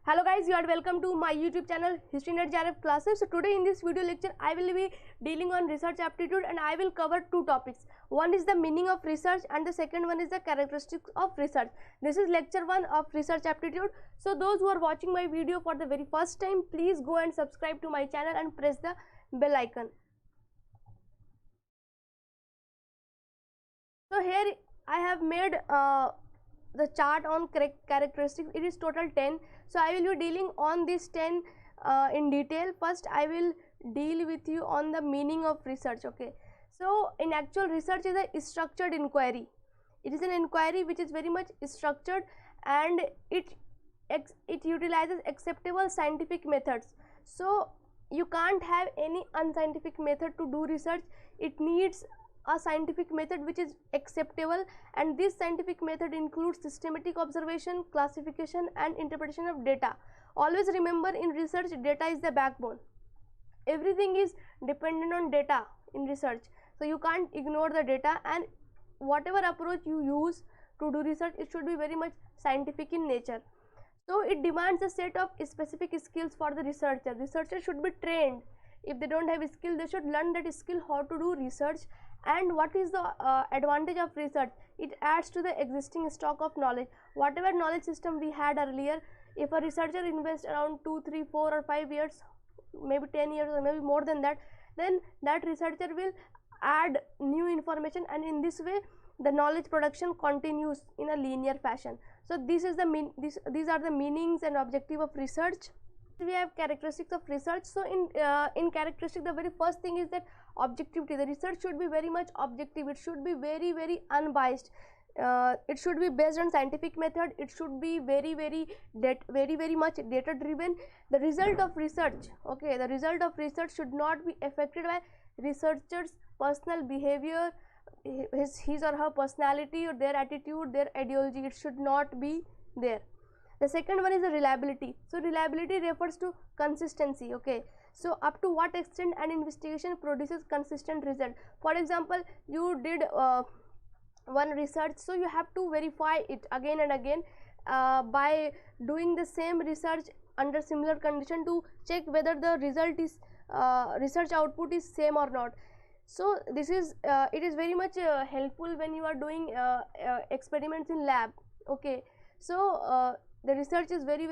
Hello guys, you are welcome to my YouTube channel HistoryNet JRF classes. So today in this video lecture I will be dealing on research aptitude and I will cover two topics. One is the meaning of research and the second one is the characteristics of research. This is lecture 1 of research aptitude. So those who are watching my video for the very first time, please go and subscribe to my channel and press the bell icon. So here I have made the chart on characteristics. It is total 10. So I will be dealing on this 10 in detail. First I will deal with you on the meaning of research. Okay, so in actual, research is a structured inquiry. It is an inquiry which is very much structured and it utilizes acceptable scientific methods. So you can't have any unscientific method to do research. It needs a scientific method which is acceptable, and this scientific method includes systematic observation, classification and interpretation of data. Always remember, in research data is the backbone. Everything is dependent on data in research, so you can't ignore the data, and whatever approach you use to do research, it should be very much scientific in nature. So it demands a set of specific skills for the researcher. Researcher should be trained. If they don't have a skill, they should learn that skill, how to do research. And what is the advantage of research? It adds to the existing stock of knowledge. Whatever knowledge system we had earlier, if a researcher invests around 2, 3, 4 or 5 years, maybe 10 years or maybe more than that, then that researcher will add new information, and in this way the knowledge production continues in a linear fashion. So this is the these are the meanings and objective of research. We have characteristics of research. So in characteristic, the very first thing is that objectivity. The research should be very much objective. It should be very unbiased. It should be based on scientific method. It should be very much data driven. The result of research, okay, the result of research should not be affected by researchers' personal behavior, his or her personality or their attitude, their ideology. It should not be there. The second one is the reliability. So reliability refers to consistency. Okay, so up to what extent an investigation produces consistent result. For example, you did one research, so you have to verify it again and again by doing the same research under similar condition to check whether the result is research output is same or not. So this is it is very much helpful when you are doing experiments in lab. Okay, so the research is very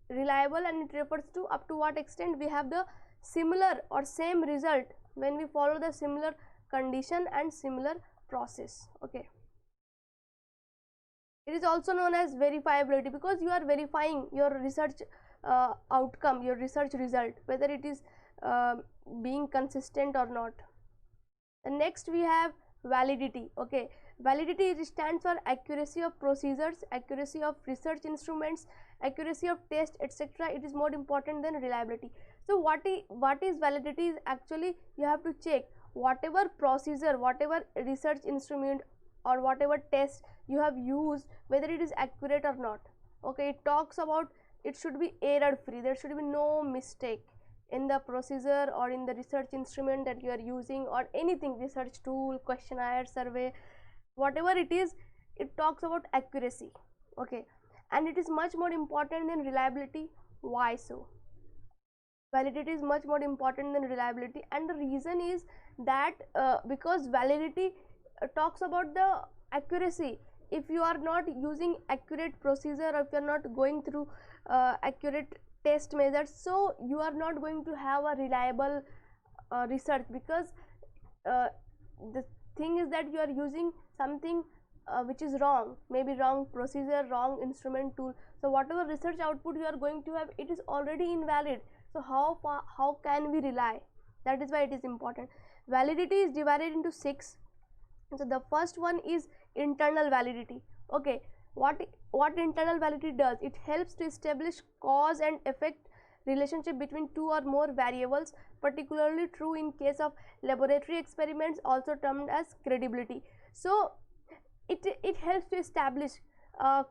reliable, and it refers to up to what extent we have the similar or same result when we follow the similar condition and similar process. Okay, it is also known as verifiability, because you are verifying your research outcome, your research result, whether it is being consistent or not. And next we have validity. Okay, validity stands for accuracy of procedures, accuracy of research instruments, accuracy of test, etc. It is more important than reliability. So what is validity is actually you have to check whatever procedure, whatever research instrument or whatever test you have used, whether it is accurate or not. Okay, it talks about it should be error free. There should be no mistake in the procedure or in the research instrument that you are using, or anything, research tool, questionnaire, survey, whatever it is, it talks about accuracy. Okay, and it is much more important than reliability. Why so? Validity is much more important than reliability, and the reason is that because validity talks about the accuracy. If you are not using accurate procedure, or if you are not going through accurate test methods, so you are not going to have a reliable research, because the thing is that you are using something which is wrong, maybe wrong procedure, wrong instrument, tool. So whatever research output you are going to have, it is already invalid. So how can we rely? That is why it is important. Validity is divided into 6. So the first one is internal validity. Okay, what internal validity does? It helps to establish cause and effect relationship between two or more variables, particularly true in case of laboratory experiments, also termed as credibility. So it helps to establish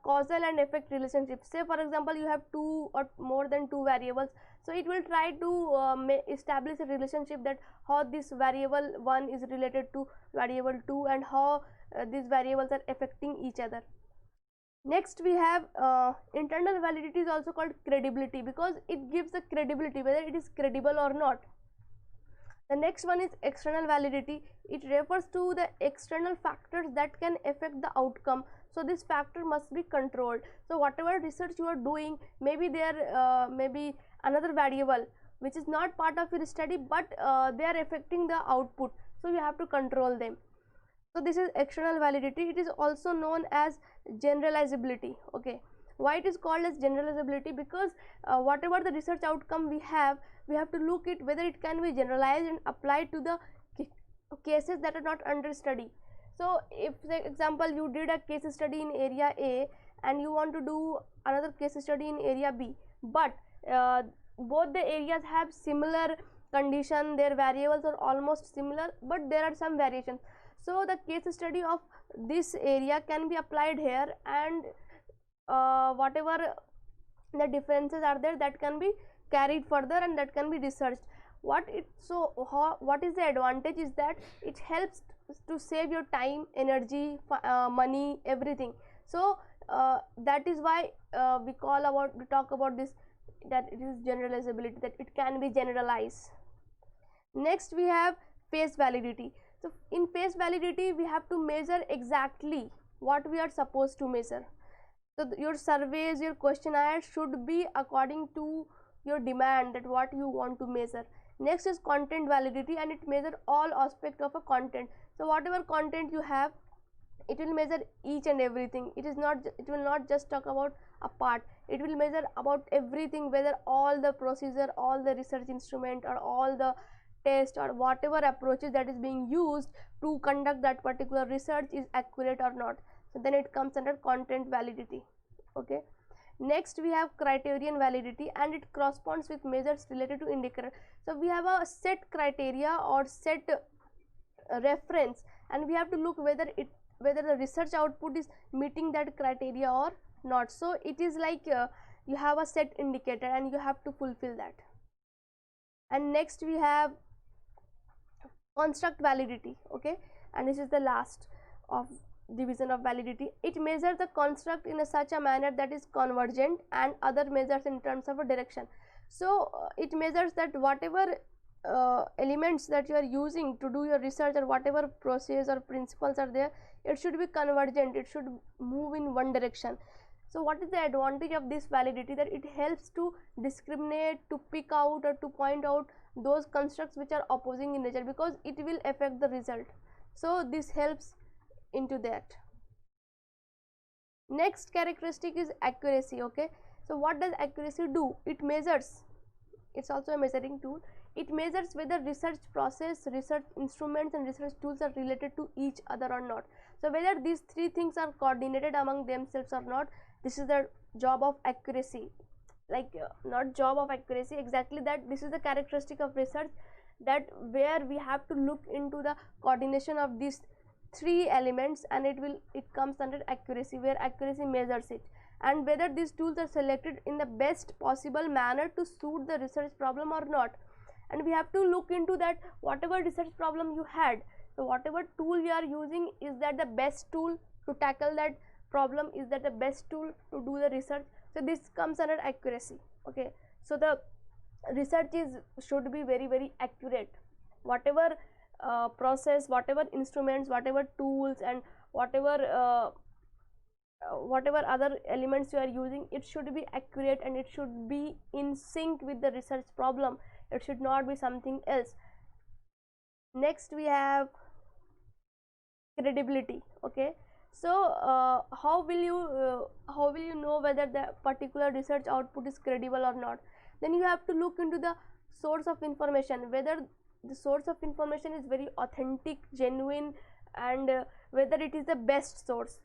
causal and effect relationship. Say for example, you have 2 or more than 2 variables, so it will try to establish a relationship, that how this variable 1 is related to variable 2 and how these variables are affecting each other. Next we have internal validity is also called credibility, because it gives the credibility whether it is credible or not. The next one is external validity. It refers to the external factors that can affect the outcome. So this factor must be controlled. So whatever research you are doing, maybe there may be another variable which is not part of your study, but they are affecting the output, so you have to control them. So this is external validity. It is also known as generalizability. Okay, why it is called as generalizability? Because whatever the research outcome we have to look it whether it can be generalized and applied to the cases that are not under study. So if, for example, you did a case study in area A and you want to do another case study in area B, but both the areas have similar condition, their variables are almost similar, but there are some variations. So the case study of this area can be applied here, and whatever the differences are there, that can be carried further and that can be researched. What is the advantage is that it helps to save your time, energy, money, everything. So that is why we talk about this, that it is generalizability, that it can be generalized. Next we have face validity. So in face validity we have to measure exactly what we are supposed to measure. So your surveys, your questionnaires should be according to your demand, that what you want to measure. Next is content validity, and it measures all aspect of a content. So whatever content you have, it will measure each and everything. It will not just talk about a part, it will measure about everything, whether all the procedure, all the research instrument, or all the test, or whatever approaches that is being used to conduct that particular research is accurate or not. So then it comes under content validity. Okay, next we have criterion validity, and it corresponds with measures related to indicator. So we have a set criteria or set reference, and we have to look whether the research output is meeting that criteria or not. So it is like you have a set indicator and you have to fulfill that. And next we have construct validity. Okay, and this is the last of division of validity. It measures the construct in such a manner that is convergent, and other measures in terms of a direction. So it measures that whatever elements that you are using to do your research, or whatever process or principles are there, it should be convergent, it should move in one direction. So what is the advantage of this validity? That it helps to discriminate, to pick out, or to point out those constructs which are opposing in nature, because it will affect the result. So this helps into that. Next characteristic is accuracy. Okay, so what does accuracy do? It measures, it's also a measuring tool. It measures whether research process, research instruments, and research tools are related to each other or not. So whether these three things are coordinated among themselves or not, this is the job of accuracy. Like not job of accuracy exactly, that this is the characteristic of research, that where we have to look into the coordination of these three elements, and it comes under accuracy, where accuracy measures it, and whether these tools are selected in the best possible manner to suit the research problem or not. And we have to look into that whatever research problem you had, so whatever tool you are using, is that the best tool to tackle that problem, is that the best tool to do the research. So this comes under accuracy. Okay, so the research should be very, very accurate. Whatever process, whatever instruments, whatever tools, and whatever other elements you are using, it should be accurate, and it should be in sync with the research problem. It should not be something else. Next we have credibility. Okay, so how will you know whether the particular research output is credible or not? Then you have to look into the source of information, whether the source of information is very authentic, genuine, and whether it is the best source.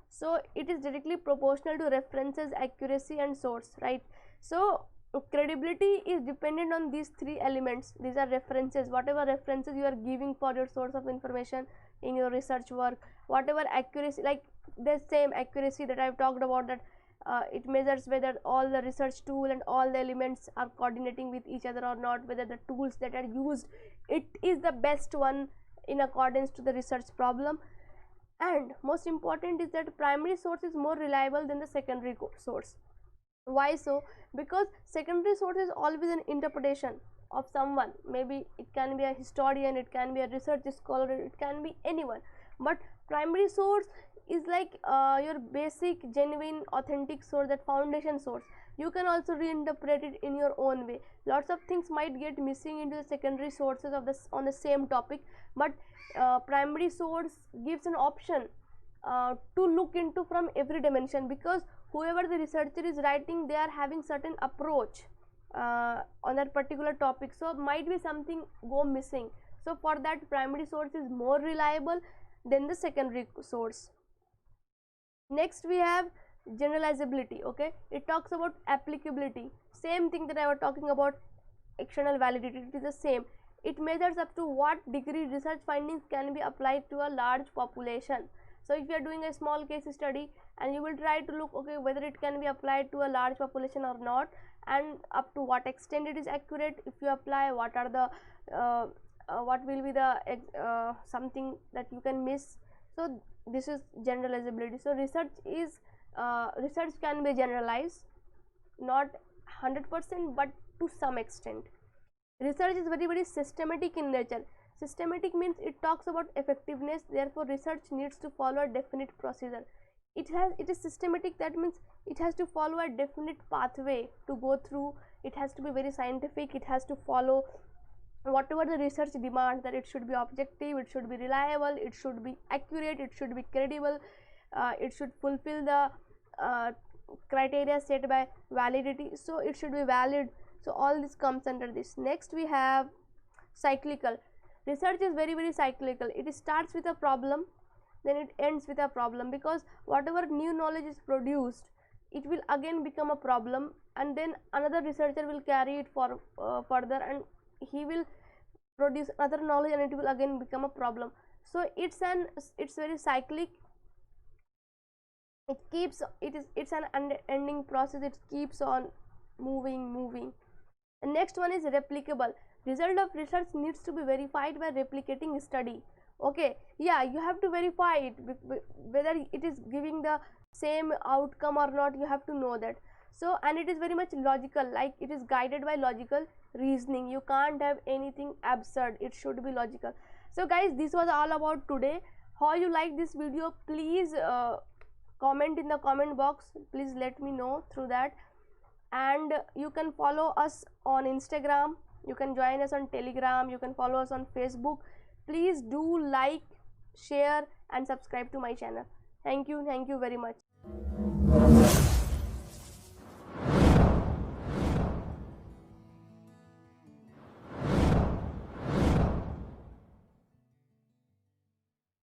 So it is directly proportional to references, accuracy, and source, right? So credibility is dependent on these three elements. These are references, whatever references you are giving for your source of information in your research work, whatever accuracy, like the same accuracy that I've talked about, that it measures whether all the research tool and all the elements are coordinating with each other or not, whether the tools that are used, it is the best one in accordance to the research problem. And most important is that primary source is more reliable than the secondary source. Why so? Because secondary source is always an interpretation of someone, maybe it can be a historian, it can be a research scholar, it can be anyone, but primary source is like your basic, genuine, authentic source, that foundation source. You can also reinterpret it in your own way. Lots of things might get missing into the secondary sources of this on the same topic, but primary source gives an option to look into from every dimension, because whoever the researcher is writing, they are having certain approach on that particular topic, so might be something go missing. So for that, primary source is more reliable than the secondary source. Next we have generalizability. Okay, it talks about applicability, same thing that I was talking about external validity, it is the same. It measures up to what degree research findings can be applied to a large population. So if you are doing a small case study and you will try to look, okay, whether it can be applied to a large population or not, and up to what extent it is accurate. If you apply, what are the what will be the something that you can miss. So this is generalizability. So research is research can be generalized, not 100%, but to some extent. Research is very, very systematic in nature. Systematic means it talks about effectiveness, therefore research needs to follow a definite procedure. It is systematic, that means it has to follow a definite pathway to go through. It has to be very scientific, it has to follow whatever the research demands, that it should be objective, it should be reliable, it should be accurate, it should be credible, it should fulfill the criteria set by validity, so it should be valid. So all this comes under this. Next we have cyclical. Research is very, very cyclical. It starts with a problem, then it ends with a problem, because whatever new knowledge is produced, it will again become a problem, and then another researcher will carry it for further, and he will produce other knowledge, and it will again become a problem. So it's very cyclic. It's an unending process. It keeps on moving. And next one is replicable. Result of research needs to be verified by replicating study. Okay, yeah, you have to verify it, whether it is giving the same outcome or not, you have to know that. So, and it is very much logical, like it is guided by logical reasoning. You can't have anything absurd, it should be logical. So guys, this was all about today. How you like this video, please comment in the comment box, please let me know through that. And you can follow us on Instagram, you can join us on Telegram, you can follow us on Facebook. Please do like, share and subscribe to my channel. Thank you very much.